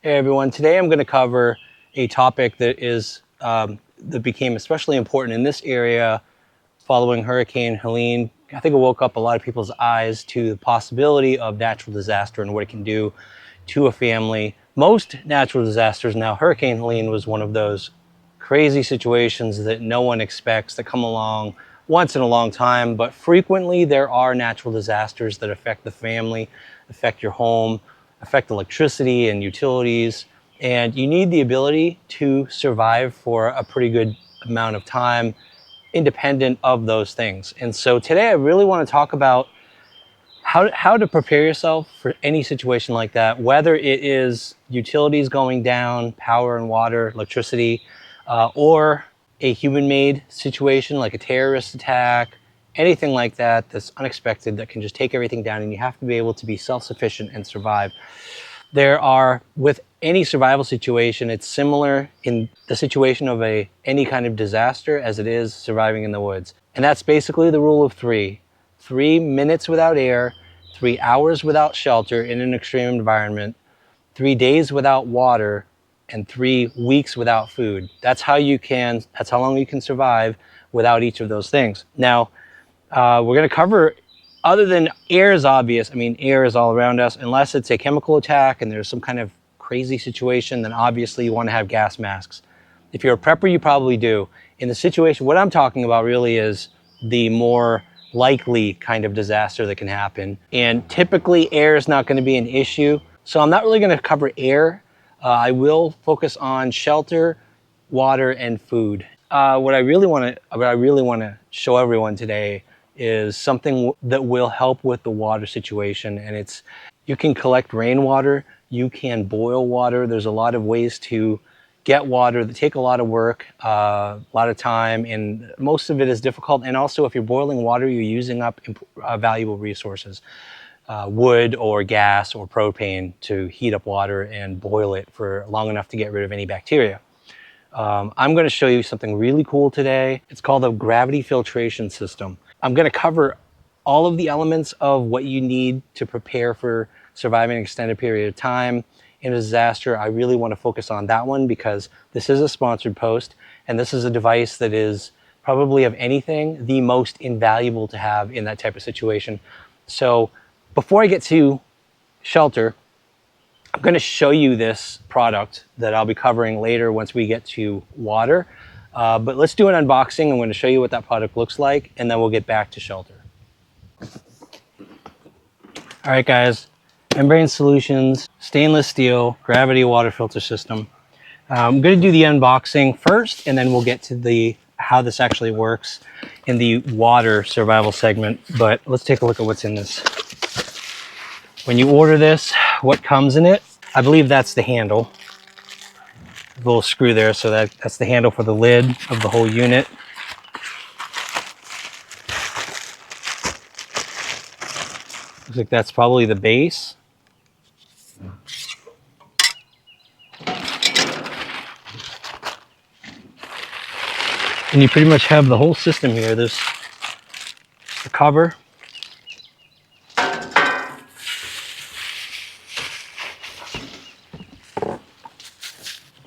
Hey everyone, today I'm going to cover a topic that that became especially important in this area following Hurricane Helene. I think it woke up a lot of people's eyes to the possibility of natural disaster and what it can do to a family. Most natural disasters, now Hurricane Helene was one of those crazy situations that no one expects, that come along once in a long time, but frequently there are natural disasters that affect the family, affect your home, affect electricity and utilities, and you need the ability to survive for a pretty good amount of time independent of those things. And so today I really want to talk about how to prepare yourself for any situation like that, whether it is utilities going down, power and water, electricity, or a human-made situation like a terrorist attack, anything like that that's unexpected that can just take everything down, and you have to be able to be self-sufficient and survive. With any survival situation, it's similar in the situation of any kind of disaster as it is surviving in the woods. And that's basically the rule of 3. 3 minutes without air, 3 hours without shelter in an extreme environment, 3 days without water, and 3 weeks without food. That's how long you can survive without each of those things. Now, we're going to cover, other than air is obvious. I mean, air is all around us. Unless it's a chemical attack and there's some kind of crazy situation, then obviously you want to have gas masks. If you're a prepper, you probably do. In the situation, what I'm talking about really is the more likely kind of disaster that can happen. And typically air is not going to be an issue. So I'm not really going to cover air. I will focus on shelter, water, and food. What I really want to show everyone today is something that will help with the water situation. And you can collect rainwater, you can boil water. There's a lot of ways to get water that take a lot of work, a lot of time, and most of it is difficult. And also, if you're boiling water, you're using up valuable resources, wood or gas or propane to heat up water and boil it for long enough to get rid of any bacteria. I'm going to show you something really cool today. It's called a gravity filtration system. I'm going to cover all of the elements of what you need to prepare for surviving an extended period of time in a disaster. I really want to focus on that one because this is a sponsored post, and this is a device that is probably of anything the most invaluable to have in that type of situation. So before I get to shelter, I'm going to show you this product that I'll be covering later once we get to water. But let's do an unboxing. I'm going to show you what that product looks like, and then we'll get back to shelter. All right, guys. Membrane Solutions, stainless steel, gravity water filter system. I'm going to do the unboxing first, and then we'll get to how this actually works in the water survival segment. But let's take a look at what's in this. When you order this, what comes in it, I believe that's the handle. A little screw there, so that's the handle for the lid of the whole unit. Looks like that's probably the base. And you pretty much have the whole system here. There's the cover.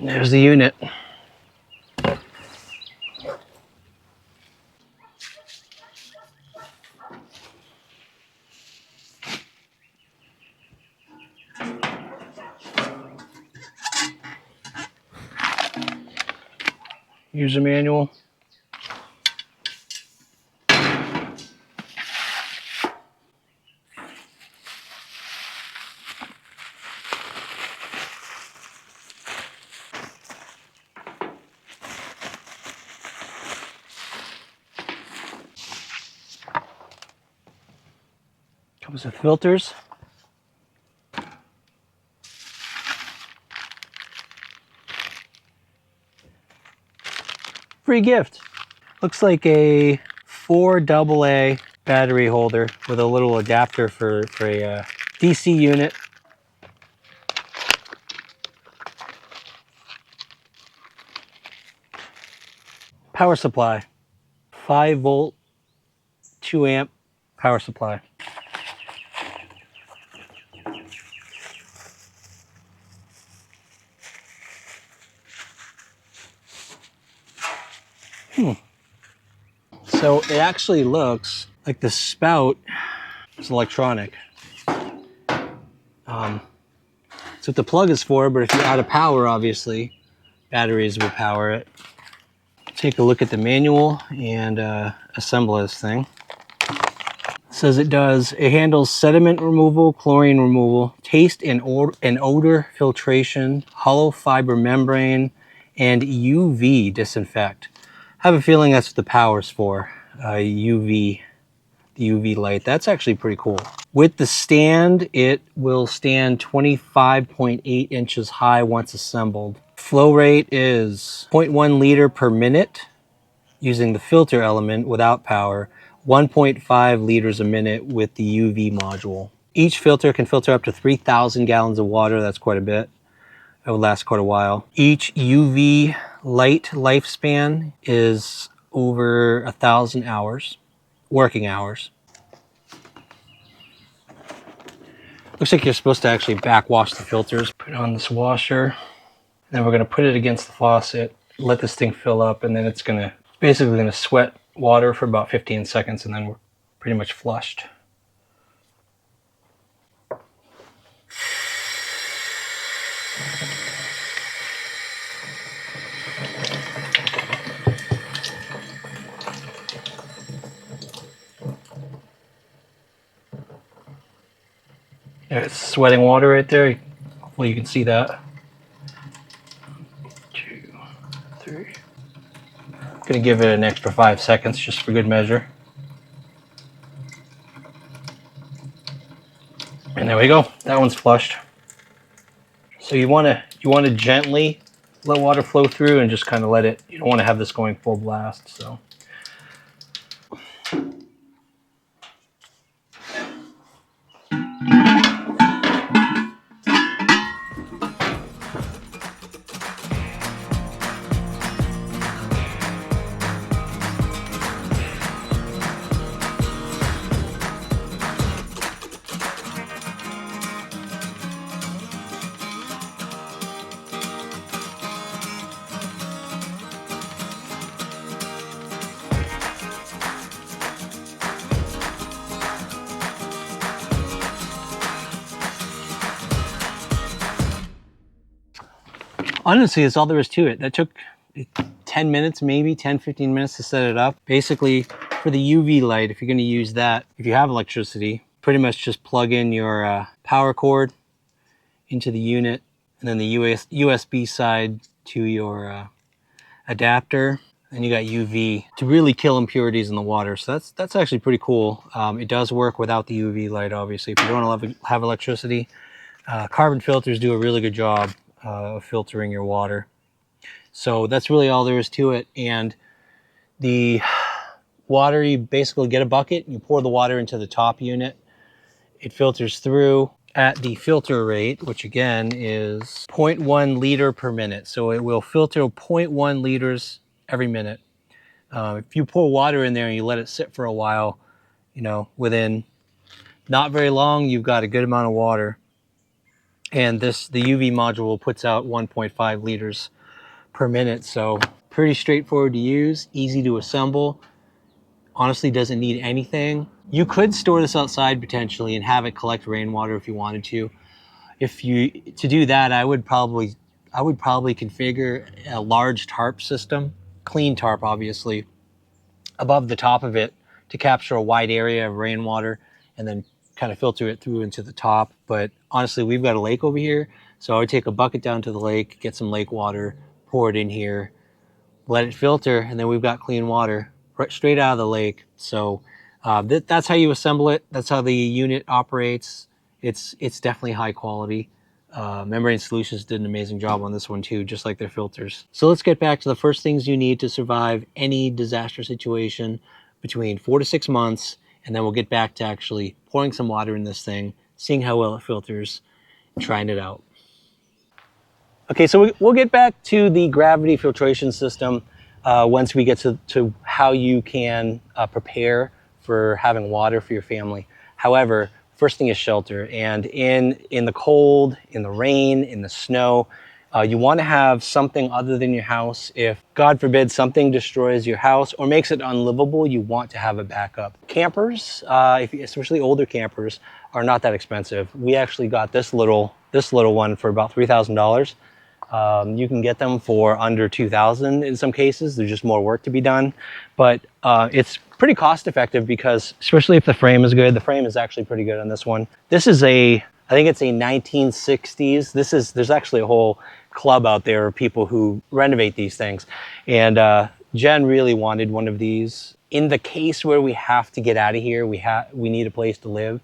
There's the unit. User manual. Comes with filters. Free gift. Looks like a 4 AA battery holder with a little adapter for a DC unit. Power supply. 5 volt, 2 amp power supply. So it actually looks like the spout is electronic. That's what the plug is for, but if you're out of power, obviously, batteries will power it. Take a look at the manual and assemble this thing. It says it handles sediment removal, chlorine removal, taste and odor filtration, hollow fiber membrane, and UV disinfect. I have a feeling that's what the power's for, UV, the UV light. That's actually pretty cool. With the stand, it will stand 25.8 inches high once assembled. Flow rate is 0.1 liter per minute using the filter element without power, 1.5 liters a minute with the UV module. Each filter can filter up to 3,000 gallons of water. That's quite a bit. It will last quite a while. Each UV light lifespan is over 1,000 hours, working hours. Looks like you're supposed to actually backwash the filters. Put on this washer. Then we're going to put it against the faucet, let this thing fill up, and then it's basically going to sweat water for about 15 seconds, and then we're pretty much flushed. Yeah, it's sweating water right there. Hopefully you can see that. 2, 3. I'm gonna give it an extra 5 seconds just for good measure. And there we go. That one's flushed. So you want to gently let water flow through and just kind of let it. You don't want to have this going full blast. So. Honestly, that's all there is to it. That took 10 minutes, maybe 10, 15 minutes to set it up. Basically, for the UV light, if you're going to use that, if you have electricity, pretty much just plug in your power cord into the unit, and then the USB side to your adapter. And you got UV to really kill impurities in the water. So that's actually pretty cool. It does work without the UV light, obviously. If you don't have electricity, carbon filters do a really good job of filtering your water. So that's really all there is to it. And the water, you basically get a bucket, you pour the water into the top unit. It filters through at the filter rate, which again is 0.1 liter per minute. So it will filter 0.1 liters every minute. If you pour water in there and you let it sit for a while, within not very long, you've got a good amount of water. And the UV module puts out 1.5 liters per minute. So pretty straightforward to use, easy to assemble. Honestly, doesn't need anything. You could store this outside potentially and have it collect rainwater if you wanted to. To do that, I would probably configure a large tarp system, clean tarp obviously, above the top of it to capture a wide area of rainwater and then kind of filter it through into the top. But honestly, we've got a lake over here, so I would take a bucket down to the lake, get some lake water, pour it in here, let it filter, and then we've got clean water right straight out of the lake. So that's how you assemble it. That's how the unit operates. It's definitely high quality. Membrane Solutions did an amazing job on this one too, just like their filters. So let's get back to the first things you need to survive any disaster situation between 4 to 6 months, and then we'll get back to actually pouring some water in this thing, seeing how well it filters, and trying it out. Okay, so we'll get back to the gravity filtration system once we get to how you can prepare for having water for your family. However, first thing is shelter. And in the cold, in the rain, in the snow, You want to have something other than your house. If, God forbid, something destroys your house or makes it unlivable, you want to have a backup. Campers, especially older campers, are not that expensive. We actually got this little one for about $3,000. You can get them for under $2,000 in some cases. There's just more work to be done, but it's pretty cost effective because, especially if the frame is good, the frame is actually pretty good on this one. This is I think it's a 1960s. There's actually a whole club out there of people who renovate these things, and Jen really wanted one of these. In the case where we have to get out of here, we need a place to live.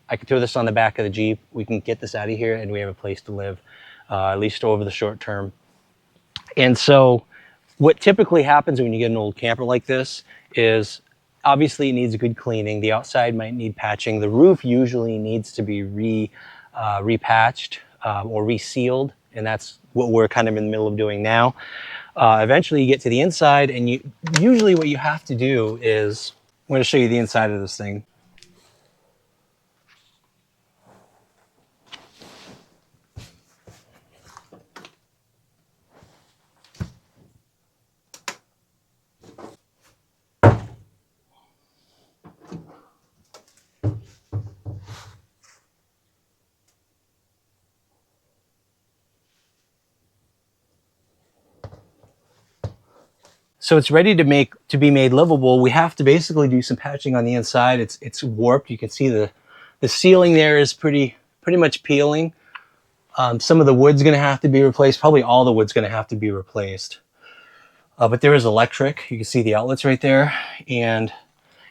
I could throw this on the back of the Jeep. We can get this out of here, and we have a place to live. At least over the short term. And so what typically happens when you get an old camper like this is, obviously it needs a good cleaning. The outside might need patching. The roof usually needs to be repatched or resealed, and that's what we're kind of in the middle of doing now. Eventually you get to the inside, and usually what you have to do is, I'm going to show you the inside of this thing. So it's ready to be made livable. We have to basically do some patching on the inside. It's warped. You can see the ceiling there is pretty much peeling. Some of the wood's going to have to be replaced. Probably all the wood's going to have to be replaced. But there is electric. You can see the outlets right there, and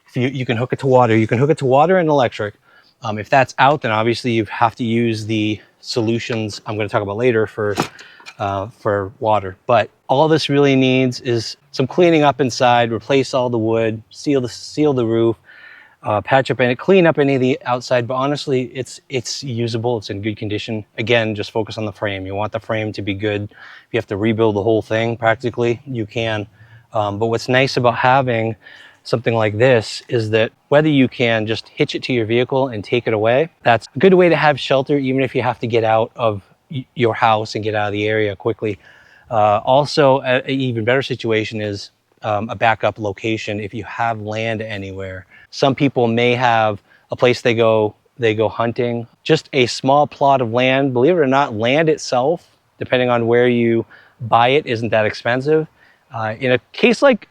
if you can hook it to water. You can hook it to water and electric. If that's out, then obviously you have to use the solutions I'm going to talk about later for water. But all this really needs is some cleaning up inside, replace all the wood, seal the roof, patch up and clean up any of the outside. But honestly, it's usable. It's in good condition. Again, just focus on the frame. You want the frame to be good. If you have to rebuild the whole thing, practically, you can. But what's nice about having something like this is that whether you can just hitch it to your vehicle and take it away, that's a good way to have shelter, even if you have to get out of your house and get out of the area quickly. Also, an even better situation is a backup location if you have land anywhere. Some people may have a place they go hunting, just a small plot of land. Believe it or not, land itself, depending on where you buy it, isn't that expensive. In a case like,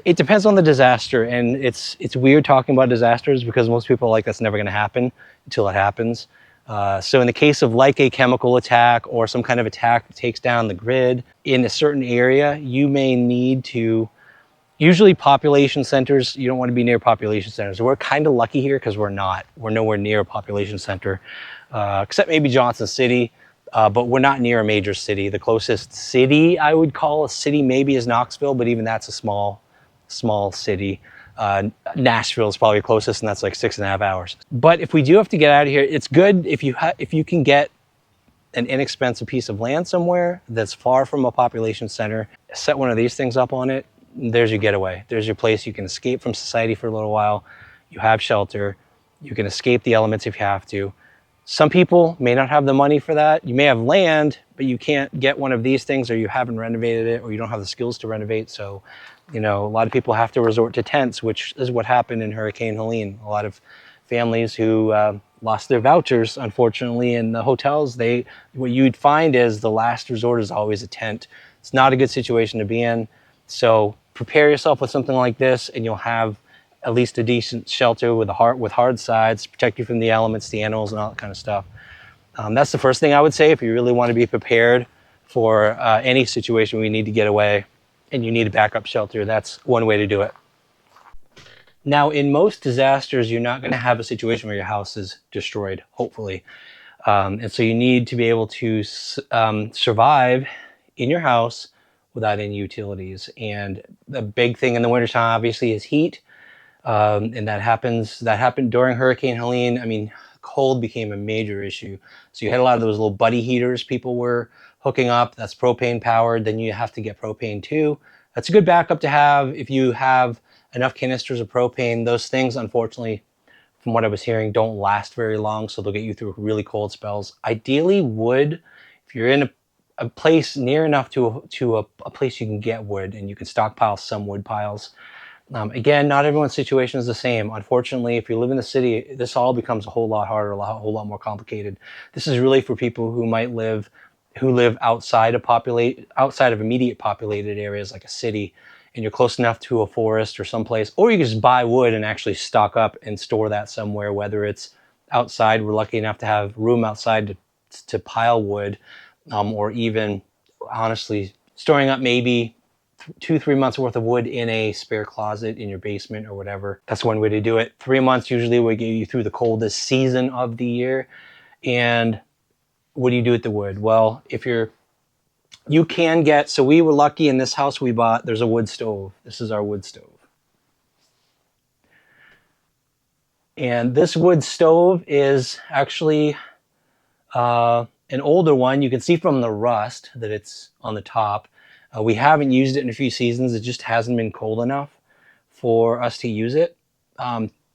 it depends on the disaster, and it's weird talking about disasters because most people are like, that's never going to happen until it happens. So in the case of like a chemical attack or some kind of attack that takes down the grid in a certain area, you may need to, usually population centers, you don't want to be near population centers. We're kind of lucky here because we're nowhere near a population center, except maybe Johnson City, but we're not near a major city. The closest city I would call a city maybe is Knoxville, but even that's a small city. Nashville is probably closest, and that's like 6.5 hours. But if we do have to get out of here, it's good if you can get an inexpensive piece of land somewhere that's far from a population center, set one of these things up on it. There's your getaway. There's your place. You can escape from society for a little while. You have shelter. You can escape the elements if you have to. Some people may not have the money for that. You may have land, but you can't get one of these things, or you haven't renovated it, or you don't have the skills to renovate. So, a lot of people have to resort to tents, which is what happened in Hurricane Helene. A lot of families who lost their vouchers, unfortunately, in the hotels, what you'd find is the last resort is always a tent. It's not a good situation to be in. So prepare yourself with something like this, and you'll have at least a decent shelter with hard sides, protect you from the elements, the animals, and all that kind of stuff. That's the first thing I would say if you really want to be prepared for any situation where you need to get away and you need a backup shelter. That's one way to do it. Now, in most disasters, you're not going to have a situation where your house is destroyed, hopefully. And so you need to be able to survive in your house without any utilities. And the big thing in the wintertime, obviously, is heat. And that happened during Hurricane Helene. I mean, cold became a major issue. So you had a lot of those little buddy heaters people were hooking up. That's propane powered. Then you have to get propane too. That's a good backup to have if you have enough canisters of propane. Those things, unfortunately, from what I was hearing, don't last very long. So they'll get you through really cold spells. Ideally, wood. If you're in a place near enough to a place you can get wood and you can stockpile some wood piles. Again, not everyone's situation is the same. Unfortunately, if you live in the city, this all becomes a whole lot harder, a whole lot more complicated. This is really for people who might live, who live outside of immediate populated areas like a city, and you're close enough to a forest or someplace, or you can just buy wood and actually stock up and store that somewhere, whether it's outside. We're lucky enough to have room outside to pile wood, or even honestly storing up maybe 2-3 months worth of wood in a spare closet in your basement or whatever. That's one way to do it. 3 months usually will get you through the coldest season of the year. And what do you do with the wood? Well, you can get, so we were lucky in this house we bought, there's a wood stove. This is our wood stove. And this wood stove is actually an older one. You can see from the rust that it's on the top. We haven't used it in a few seasons. It just hasn't been cold enough for us to use it.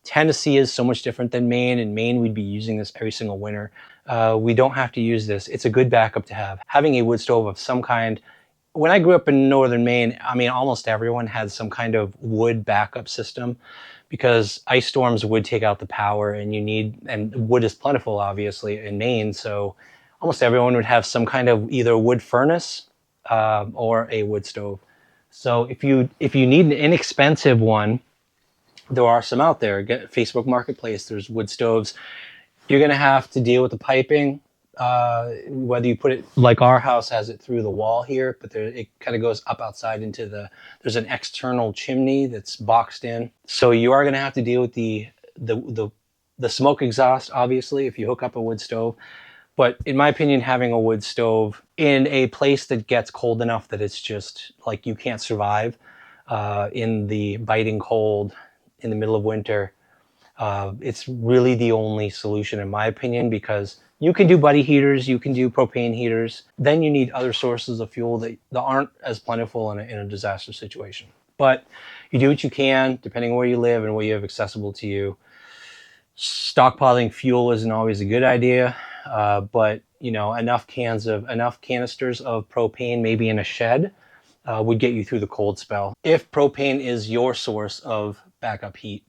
Tennessee is so much different than Maine. In Maine, we'd be using this every single winter. We don't have to use this. It's a good backup to have. Having a wood stove of some kind. When I grew up in northern Maine, I mean, almost everyone had some kind of wood backup system, because ice storms would take out the power, and wood is plentiful, obviously, in Maine. So almost everyone would have some kind of either wood furnace or a wood stove. So if you need an inexpensive one, there are some out there. Get Facebook Marketplace. There's wood stoves. You're going to have to deal with the piping, whether you put it like our house has it through the wall here, but it kind of goes up outside into there's an external chimney that's boxed in. So you are going to have to deal with the smoke exhaust, obviously, if you hook up a wood stove. But in my opinion, having a wood stove in a place that gets cold enough that it's just like you can't survive in the biting cold in the middle of winter, it's really the only solution in my opinion, because you can do buddy heaters, you can do propane heaters, then you need other sources of fuel that aren't as plentiful in a disaster situation. But you do what you can, depending on where you live and what you have accessible to you. Stockpiling fuel isn't always a good idea, but enough canisters of propane, maybe in a shed, would get you through the cold spell, if propane is your source of backup heat.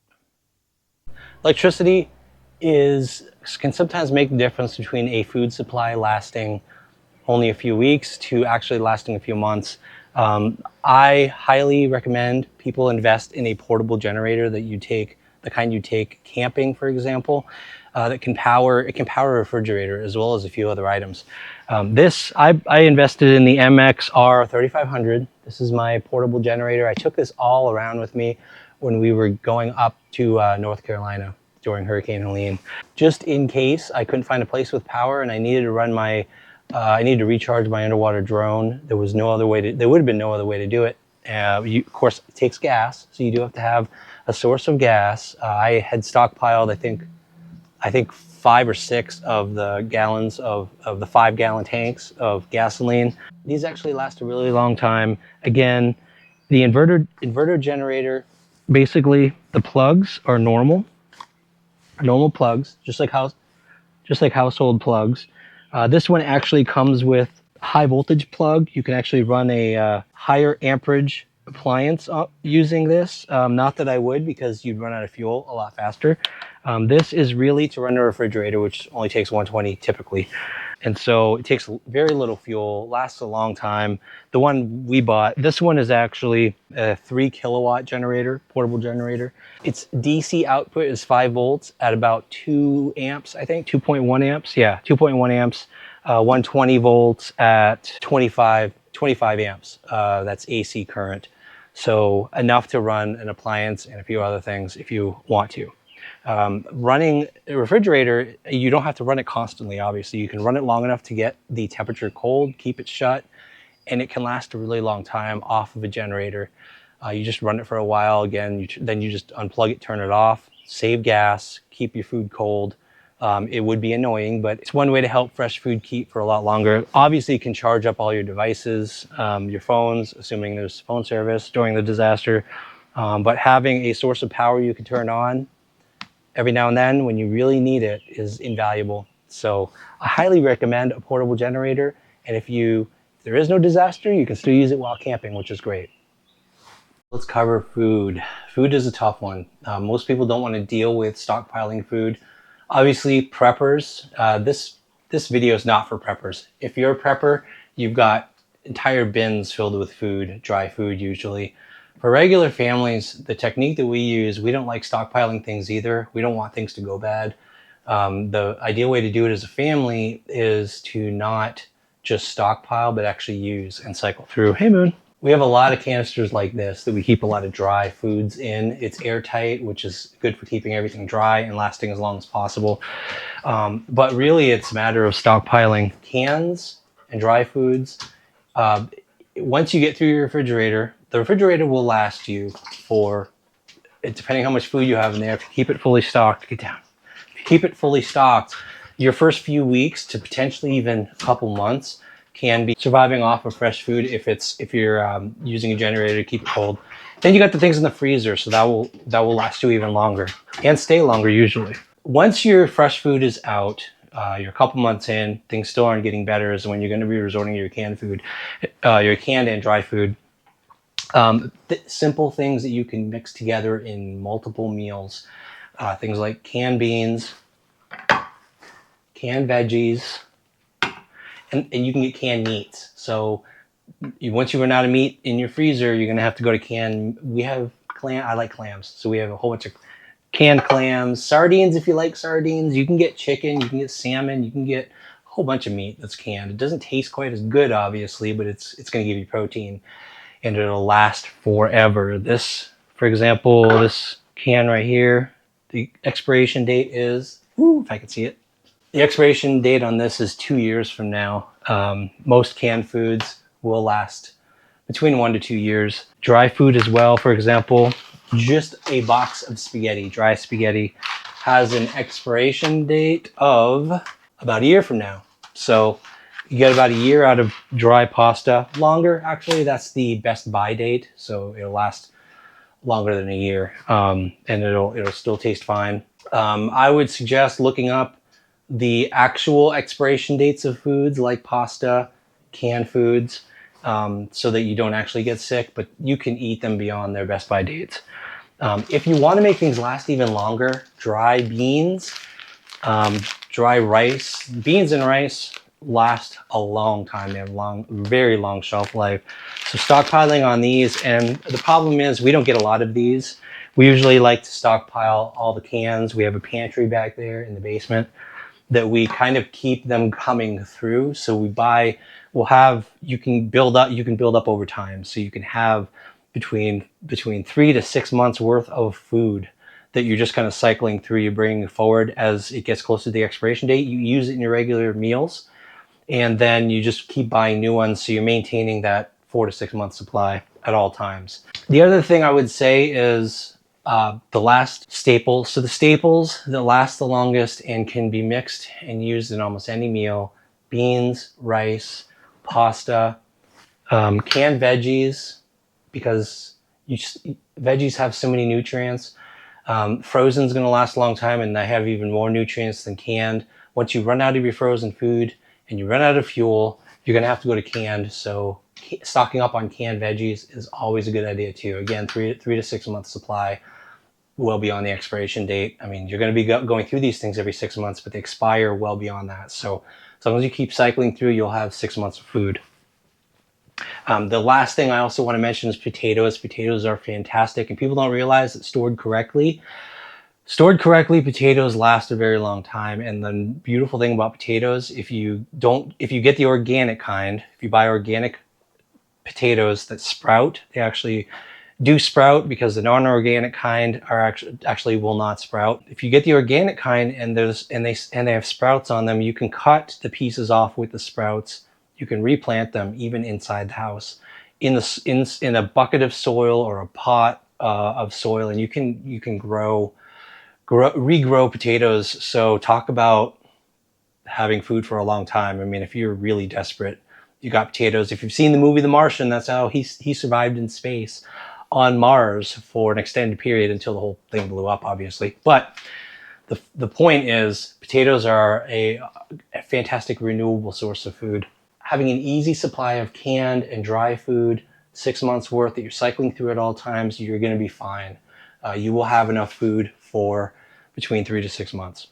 Electricity can sometimes make the difference between a food supply lasting only a few weeks to actually lasting a few months. I highly recommend people invest in a portable generator that the kind you take camping, for example, that can power a refrigerator as well as a few other items. I invested in the MXR 3500. This is my portable generator. I took this all around with me when we were going up to North Carolina during Hurricane Helene, just in case I couldn't find a place with power and I needed to run I needed to recharge my underwater drone. There would have been no other way to do it. Of course, it takes gas, so you do have to have a source of gas. I had stockpiled, I think 5 or 6 of the gallons of the 5-gallon tanks of gasoline. These actually last a really long time. Again, the inverter generator, basically the plugs are normal plugs, just like household plugs. This one actually comes with high voltage plug. You can actually run a higher amperage appliance using this. Not that I would, because you'd run out of fuel a lot faster. This is really to run a refrigerator, which only takes 120 typically. And so it takes very little fuel, lasts a long time. The one we bought, this one is actually a 3 kilowatt generator, portable generator. Its DC output is 5 volts at about 2 amps, I think, 2.1 amps. Yeah, 2.1 amps, 120 volts at 25 amps. That's AC current. So enough to run an appliance and a few other things if you want to. Running a refrigerator, you don't have to run it constantly, obviously. You can run it long enough to get the temperature cold, keep it shut, and it can last a really long time off of a generator. You just run it for a while. Again, then you just unplug it, turn it off, save gas, keep your food cold. It would be annoying, but it's one way to help fresh food keep for a lot longer. Obviously, you can charge up all your devices, your phones, assuming there's phone service during the disaster. But having a source of power you can turn on every now and then when you really need it is invaluable. So I highly recommend a portable generator. And if you there is no disaster, you can still use it while camping, which is great. Let's cover food. Food is a tough one. Most people don't want to deal with stockpiling food. Obviously, preppers. This video is not for preppers. If you're a prepper, you've got entire bins filled with food, dry food usually. For regular families, the technique that we use, we don't like stockpiling things either. We don't want things to go bad. The ideal way to do it as a family is to not just stockpile, but actually use and cycle through. Hey, Moon. We have a lot of canisters like this that we keep a lot of dry foods in. It's airtight, which is good for keeping everything dry and lasting as long as possible. But really, it's a matter of stockpiling cans and dry foods. Once you get through your refrigerator, the refrigerator will last you for, depending how much food you have in there, if you keep it fully stocked, get down. If you keep it fully stocked, your first few weeks to potentially even a couple months can be surviving off of fresh food if you're using a generator to keep it cold. Then you got the things in the freezer, so that will last you even longer and stay longer usually. Once your fresh food is out, you're a couple months in, things still aren't getting better, is when you're going to be resorting to your canned food, your canned and dry food. Simple things that you can mix together in multiple meals, things like canned beans, canned veggies, and you can get canned meats. So once you run out of meat in your freezer, you're going to have to go to canned. We have I like clams, so we have a whole bunch of canned clams, sardines if you like sardines. You can get chicken, you can get salmon, you can get a whole bunch of meat that's canned. It doesn't taste quite as good, obviously, but it's going to give you protein, and it'll last forever. This, for example, this can right here, the expiration date is, if I can see it. The expiration date on this is 2 years from now. Most canned foods will last between 1 to 2 years. Dry food as well, for example, just a box of spaghetti, dry spaghetti, has an expiration date of about a year from now. So you get about a year out of dry pasta. Longer, actually, that's the best buy date. So it'll last longer than a year, and it'll still taste fine. I would suggest looking up the actual expiration dates of foods like pasta, canned foods, so that you don't actually get sick, but you can eat them beyond their best by dates. If you want to make things last even longer, dry beans, dry rice, beans and rice last a long time. They have very long shelf life. So stockpiling on these, and the problem is we don't get a lot of these. We usually like to stockpile all the cans. We have a pantry back there in the basement that we kind of keep them coming through. So you can build up over time. So you can have between 3 to 6 months worth of food that you're just kind of cycling through. You bring forward as it gets closer to the expiration date. You use it in your regular meals, and then you just keep buying new ones. So you're maintaining that 4 to 6 month supply at all times. The other thing I would say is the last staples. So the staples that last the longest and can be mixed and used in almost any meal: beans, rice, pasta, canned veggies, because veggies have so many nutrients. Frozen is going to last a long time, and they have even more nutrients than canned. Once you run out of your frozen food and you run out of fuel, you're going to have to go to canned. So stocking up on canned veggies is always a good idea too. Again, 3 to 6 months supply, well beyond the expiration date. I mean, you're going to be going through these things every 6 months, but they expire well beyond that. So as long as you keep cycling through, you'll have 6 months of food. The last thing I also want to mention is potatoes. Potatoes are fantastic, and people don't realize that stored correctly, potatoes last a very long time. And the beautiful thing about potatoes, if you get the organic kind, if you buy organic potatoes that sprout, they actually do sprout, because the non-organic kind are actually will not sprout. If you get the organic kind and they have sprouts on them, you can cut the pieces off with the sprouts. You can replant them even inside the house in a bucket of soil or a pot of soil, and you can regrow potatoes. So talk about having food for a long time. I mean, if you're really desperate, you got potatoes. If you've seen the movie The Martian, that's how he survived in space on Mars for an extended period until the whole thing blew up, obviously. But the point is, potatoes are a fantastic renewable source of food. having an easy supply of canned and dry food, 6 months worth that you're cycling through at all times, you're going to be fine. You will have enough food for between 3 to 6 months.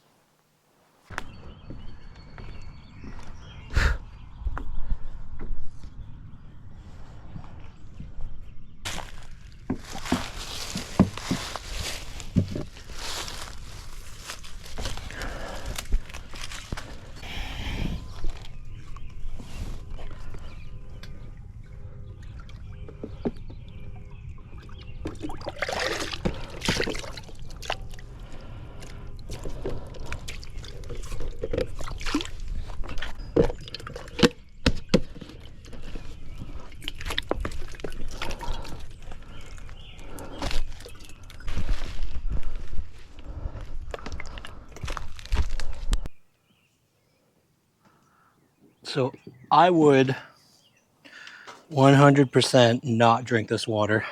So I would 100% not drink this water.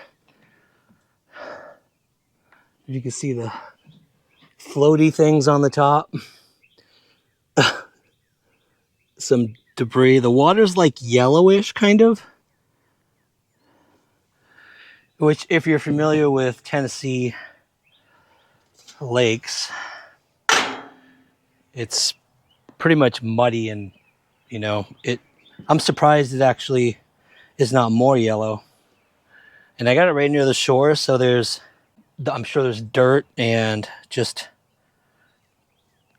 You can see the floaty things on the top. Some debris. The water's like yellowish kind of. Which, if you're familiar with Tennessee lakes, it's pretty much muddy, and I'm surprised it actually is not more yellow. And I got it right near the shore, so I'm sure there's dirt and just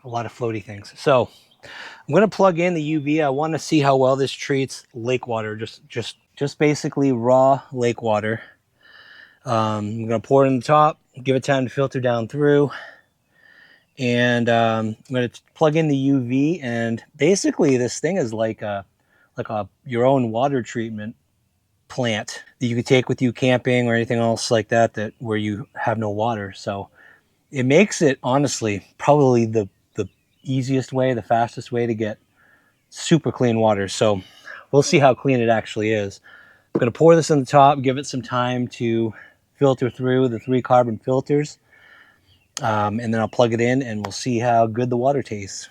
a lot of floaty things. So I'm going to plug in the UV. I want to see how well this treats lake water, just basically raw lake water. I'm going to pour it in the top, give it time to filter down through. And I'm going to plug in the UV, and basically this thing is like your own water treatment plant that you could take with you camping or anything else like that where you have no water. So it makes it, honestly, probably the easiest way, the fastest way to get super clean water. So we'll see how clean it actually is. I'm going to pour this on the top, give it some time to filter through the 3 carbon filters. And then I'll plug it in and we'll see how good the water tastes.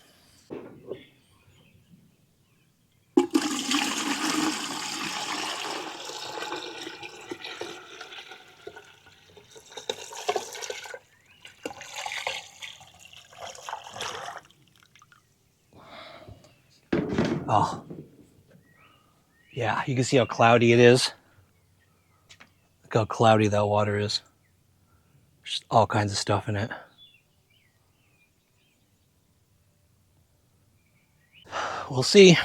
Oh, yeah, you can see how cloudy it is. Look how cloudy that water is. Just all kinds of stuff in it. We'll see.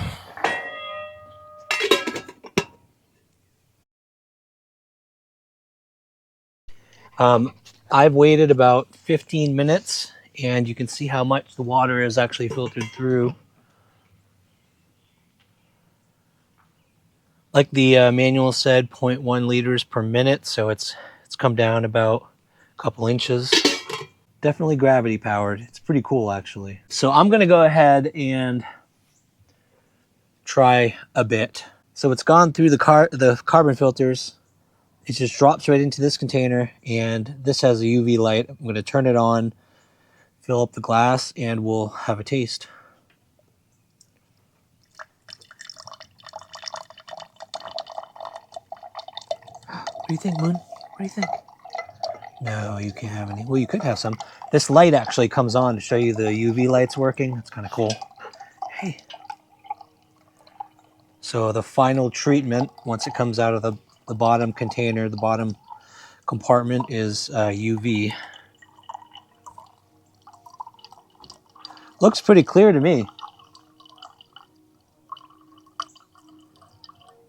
I've waited about 15 minutes, and you can see how much the water is actually filtered through. Like the manual said, 0.1 liters per minute, so it's come down about a couple inches. Definitely gravity powered. It's pretty cool, actually. So I'm going to go ahead and try a bit. So it's gone through the carbon filters. It just drops right into this container, and this has a UV light. I'm going to turn it on, fill up the glass, and we'll have a taste. What do you think, Moon? What do you think? No, you can't have any. Well, you could have some. This light actually comes on to show you the UV lights working. It's kind of cool. Hey. So the final treatment, once it comes out of the bottom container, the bottom compartment, is UV. Looks pretty clear to me.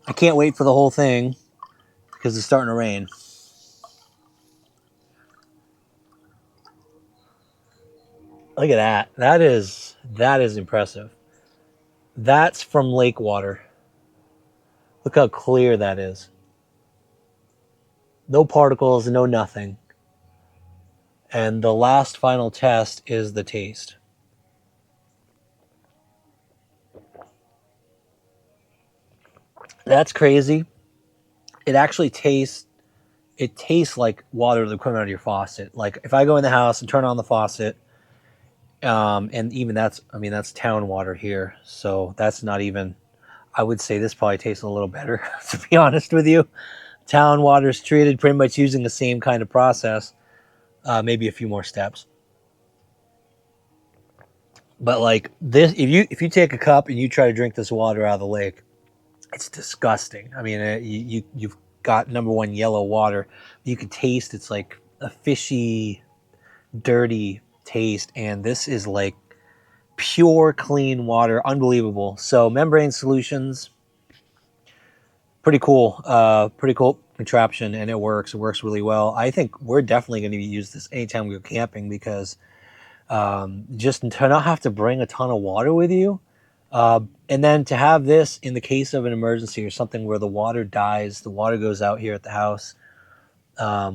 I can't wait for the whole thing because it's starting to rain. Look at that. That is impressive. That's from lake water. Look how clear that is. No particles, no nothing. And the last final test is the taste. That's crazy. It actually tastes like water that coming out of your faucet. Like if I go in the house and turn on the faucet, and even that's town water here, so that's not even I would say this probably tastes a little better, to be honest with you. Town water is treated pretty much using the same kind of process, maybe a few more steps. But like this, if you take a cup and you try to drink this water out of the lake, it's disgusting. I mean, you've got number one yellow water. You can taste it's like a fishy, dirty taste, and this is like pure clean water, unbelievable. So membrane solutions, pretty cool contraption, and it works really well. I think we're definitely going to use this anytime we go camping, because just to not have to bring a ton of water with you, and then to have this in the case of an emergency or something where the water dies, the water goes out here at the house.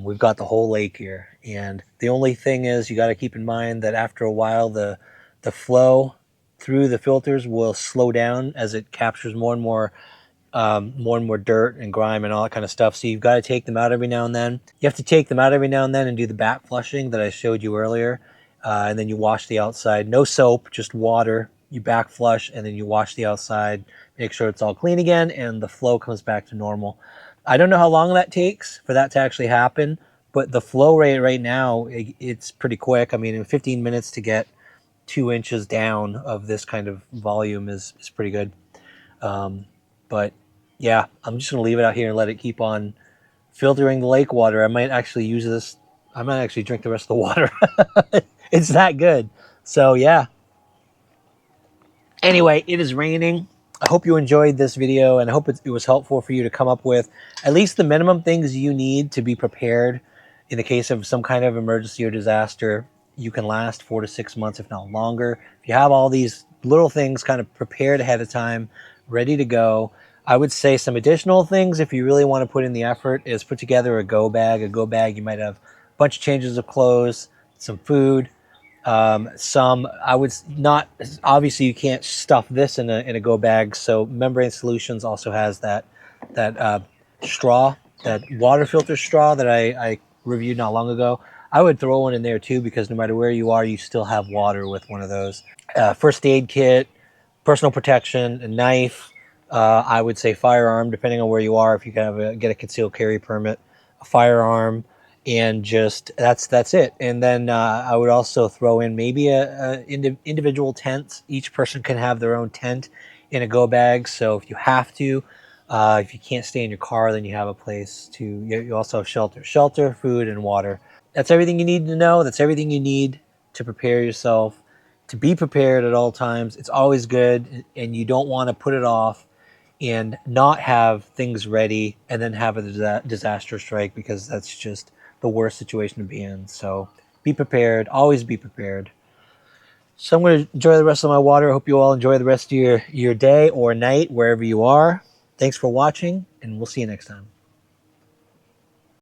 We've got the whole lake here, and the only thing is you got to keep in mind that after a while the flow through the filters will slow down as it captures more and more dirt and grime and all that kind of stuff. So you've got to take them out every now and then. You have to take them out every now and then and do the back flushing that I showed you earlier, and then you wash the outside. No soap, just water. You back flush and then you wash the outside. Make sure it's all clean again, and the flow comes back to normal. I don't know how long that takes for that to actually happen, but the flow rate right now, it's pretty quick. I mean, in 15 minutes to get 2 inches down of this kind of volume is pretty good. But yeah, I'm just gonna leave it out here and let it keep on filtering the lake water. I might actually use this. I might actually drink the rest of the water. It's that good. So yeah. Anyway, it is raining. I hope you enjoyed this video, and I hope it was helpful for you to come up with at least the minimum things you need to be prepared in the case of some kind of emergency or disaster. You can last 4 to 6 months, if not longer. If you have all these little things kind of prepared ahead of time, ready to go, I would say some additional things, if you really want to put in the effort, is put together a go bag. A go bag, you might have a bunch of changes of clothes, some food, I would not, obviously you can't stuff this in a go bag. So Membrane Solutions also has that straw, that water filter straw that I reviewed not long ago. I would throw one in there too, because no matter where you are, you still have water with one of those. First aid kit, personal protection, a knife, I would say firearm, depending on where you are. If you can get a concealed carry permit, a firearm, and just that's it. And then I would also throw in maybe a individual tent. Each person can have their own tent in a go bag. So if you have to, if you can't stay in your car, then you have a place to. You also have shelter, food, and water. That's everything you need to know. That's everything you need to prepare yourself, to be prepared at all times. It's always good, and you don't want to put it off and not have things ready and then have a disaster strike, because that's just the worst situation to be in. So be prepared, always be prepared. So I'm going to enjoy the rest of my water. I hope you all enjoy the rest of your day or night, wherever you are. Thanks for watching, and we'll see you next time.